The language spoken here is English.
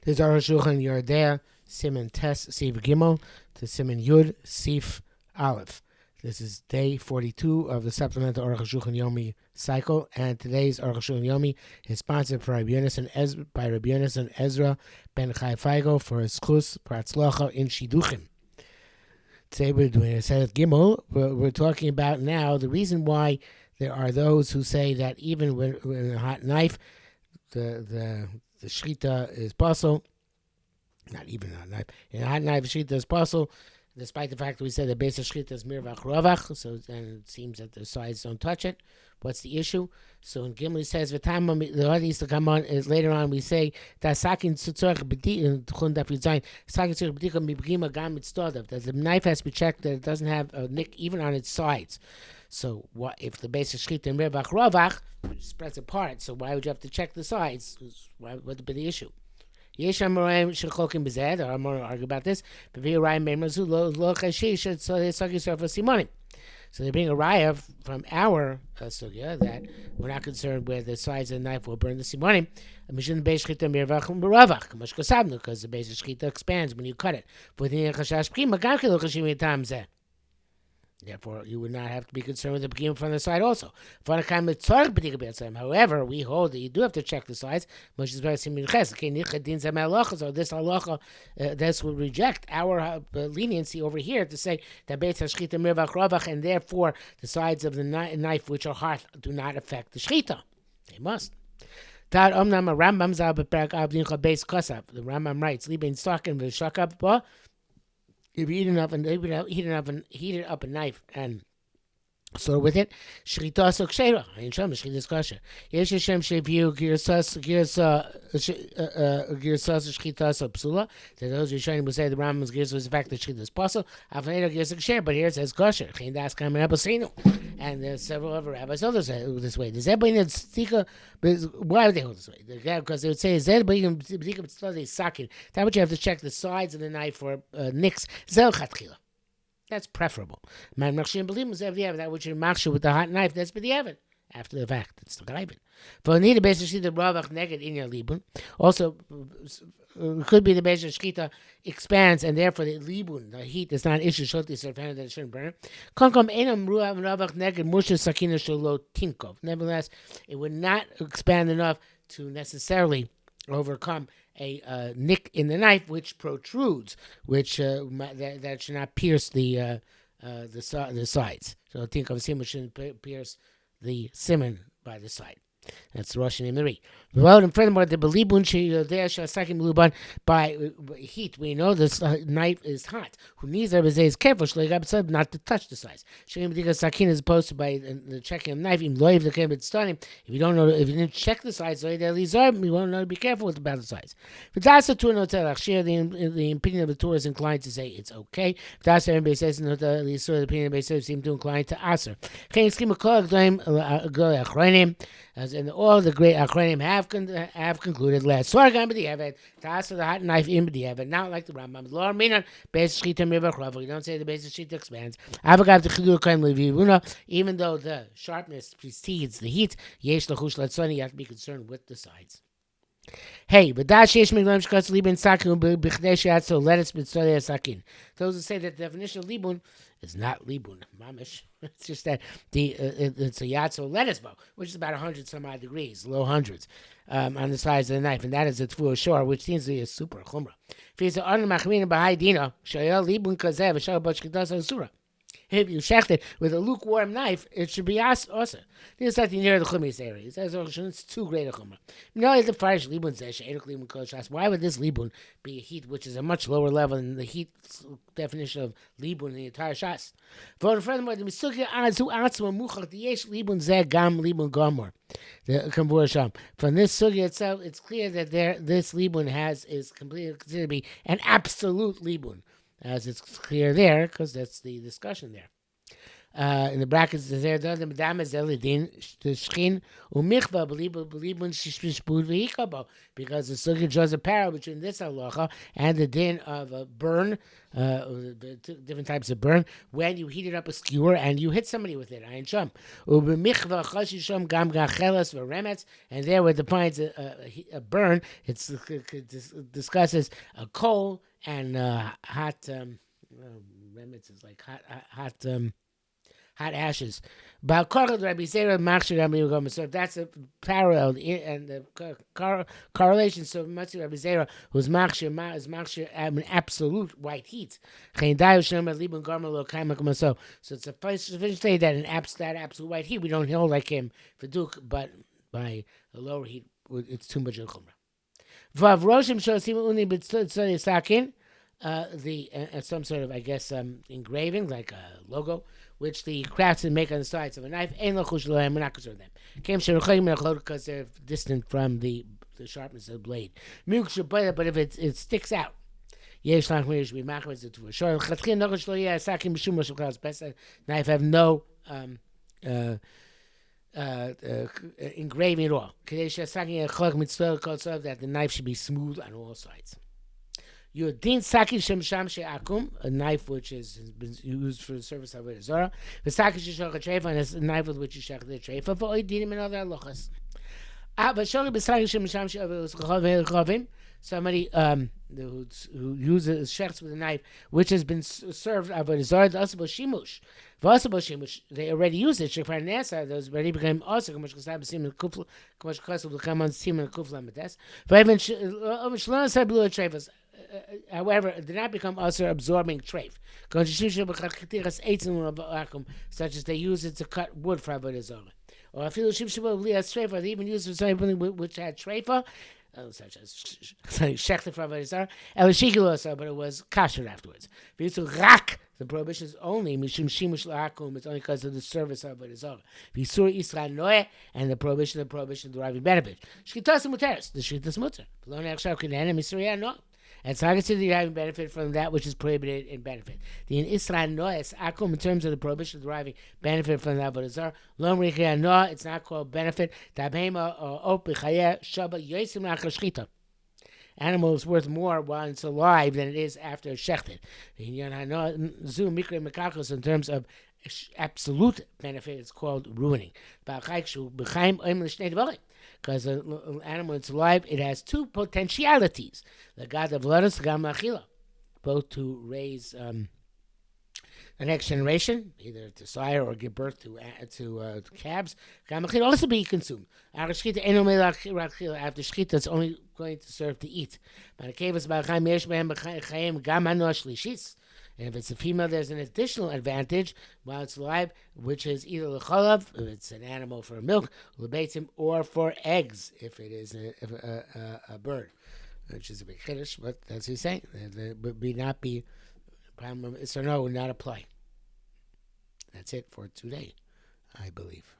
There's HaShulchan Yordea, Siman Tes, Sif Gimel, to Siman Yud, Sif Aleph. This is day 42 of the Supplemental HaShulchan Yomi cycle, and today's HaShulchan Yomi is sponsored by Rabbi Yonasan Ezra ben Chai Feigo for his Chus Pratzlocha in Shiduchim. Today we're doing a set of Gimel. We're talking about now the reason why there are those who say that even with a hot knife, the shchita is possible. Not even a hot knife. In a hot knife, shchita is possible, despite the fact that we said the base of shchita is mirvach rovach, so then it seems that the sides don't touch it. What's the issue? So in Gimel it says, the other used to come on is later on we say that sakin tzutzorch that the knife has to be checked that it doesn't have a nick even on its sides. So what if the base of shchita and mirvach rovach spreads apart? So why would you have to check the sides? What would be the issue? Yesh Amoraim Shecholkim Bezed, or I'm going to argue about this. So they bring a raya from our sugya that we're not concerned where the sides of the knife will burn the simonim. Because the base of shchita expands when you cut it. Therefore, you would not have to be concerned with the beginning from the side also. However, we hold that you do have to check the sides. So this halacha, this would reject our leniency over here to say that Beit HaShchita mirvach ravach, and therefore the sides of the knife which are hot do not affect the shchita. They must. The Rambam writes, if you heated up a knife and so with it, shchita so kshera. In Shem, shchita is kosher. Yesh Hashem sheviu girsas shchita so psula. So those who showing will say the Rambam's girs was the fact that shchita is possible. Afanero girs kosher, but here it says kosher. Chain das kam rabosinu, and there's several other rabbis hold this way. Does everybody need stika? Why would they hold this way? Because they would say zed b'yim b'dika sakin. That would you have to check the sides of the knife for nicks. Zel chatchila. That's preferable. Man machshin believe that which you machshin with the hot knife. That's b'diavad. After the fact, it's the gaiven. For need the base of shchita ravach neged in your libun. Also, it could be the base of shchita expands, and therefore the libun, the heat, is not an issue. Shoti serfana that it shouldn't burn. Konkom enam ruav ravach neged musha sakina shelo tinkov. Nevertheless, it would not expand enough to necessarily overcome a nick in the knife which protrudes, which that should not pierce the sides. So think of a simon shouldn't pierce the simon by the side. That's the Russian Imari. Well, and furthermore, the belibun by heat, we know this knife is hot. Who needs is careful not to touch the sides. Sakin is posted by the checking of the knife. If you don't know, if you didn't check the sides, you won't know to be careful about the sides. The opinion of the Torah is inclined to say it's okay. Everybody says the opinion of the Torah seem to incline to answer. And all the great Achronim have concluded last. So I'm the hot knife in the not like the Rambam. Lord Minan, base shchita mirvach ravach. You don't say the base of shchita expands. Even though the sharpness precedes the heat, yesh lachush latzoni, you have to be concerned with the sides. Hey, but that shesh miglam shkas libun sakin b'chdei she'atzo lettuce b'tzorei sakin. Those who say that the definition of libun is not libun, mamish. It's just that it's a yatzo lettuce bow, which is about 100 some odd degrees, low hundreds, on the sides of the knife, and that is a tfuah shor, which seems to be a super chumrah. If he's an arna machmina b'hai dina, shayel libun kazeh v'shal b'ch shchitas asura. If you shecht it with a lukewarm knife, it should be also. This is something near the chumis area. It says it's too great a chumrah. No, the farish libun says libun koshas. Why would this libun be a heat which is a much lower level than the heat definition of libun in the entire shas? Furthermore, the misugya azu atzma muchach yesh libun zeh gam libun gomor. The kambur sham. From this sugya itself, it's clear that this libun is completely considered to be an absolute libun. As it's clear there, because that's the discussion there. in the brackets, there the madam is elidin the shchin umichva believe when she spud vehikabo, because the sukkah draws a parallel between this halacha and the din of a burn, the different types of burn when you heated up a skewer and you hit somebody with it. Ayin sham ubemichva chashisham gam gachelas v'remetz, and there where it defines a burn, it discusses a coal and hot. Remetz is like hot ashes. So that's a parallel and the correlation. So much of Rabbi Zera who's machshir an absolute white heat. So it's sufficient to say that that absolute white heat we don't hold like him for Duke, but by a lower heat it's too much of chumrah. Vav roshim shosim uni b'tzadi sakin. Some sort of, I guess, engraving, like a logo, which the craftsmen make on the sides of a knife. We're not concerned with them. Because they're distant from the sharpness of the blade. But if it sticks out, knife have no engraving at all. That the knife should be smooth on all sides. Yudin Saki Shem Akum, a knife which has been used for the service of Avodah Zarah. The Saki Shishach Treifa, and a knife with which you shach the treifa for Oidinim and other halachas. But Shoghi B'Saki Shem Chavim, somebody who uses shechs with a knife which has been served Avodah Zarah, the Asabo Shimush. V'Asabo Shimush, they already use it. Shekfar Nesa, those already became also Kamash Kasab Sim Kufla, Kamash Kasab L'Kam on Sim and Kufla Metes. V'Evan Shalom Sablu Treifas. However, it did not become also absorbing treif, such as they use it to cut wood for Avodah Zarah. Or I feel treif, they even used it for something which had treifa, such as shechta for Avodah Zarah, but it was kasher afterwards. The prohibition is only mishum shimush la'akum. It's only because of the service of Avodah Zarah. V'isur Yisrael noeh, and the prohibition deriving benefit. Shchitas muteres, the shchitas muter. Lo ne'achshav k'nehen misuriya no. And it's not considered you having benefit from that which is prohibited in benefit. The in Israel noes akum in terms of the prohibition deriving benefit from the Avodah Zarah. Lom richia no, it's not called benefit. Tabhema or op b'chayeh shaba yosim la'achashchita. Animal is worth more while it's alive than it is after it's shechted. In terms of absolute benefit, it's called ruining. Because an animal that's alive, it has two potentialities: the God of lettuce, both to raise the next generation, either to sire or give birth to calves. Can also be consumed. After shchita, it's only going to serve to eat. And if it's a female, there's an additional advantage while it's alive, which is either l'cholav, if it's an animal for milk, l'beitzim, or for eggs, if it is a bird, which is a big chiddush, but that's what he's saying. It would not be, it's or no, would not apply. That's it for today, I believe.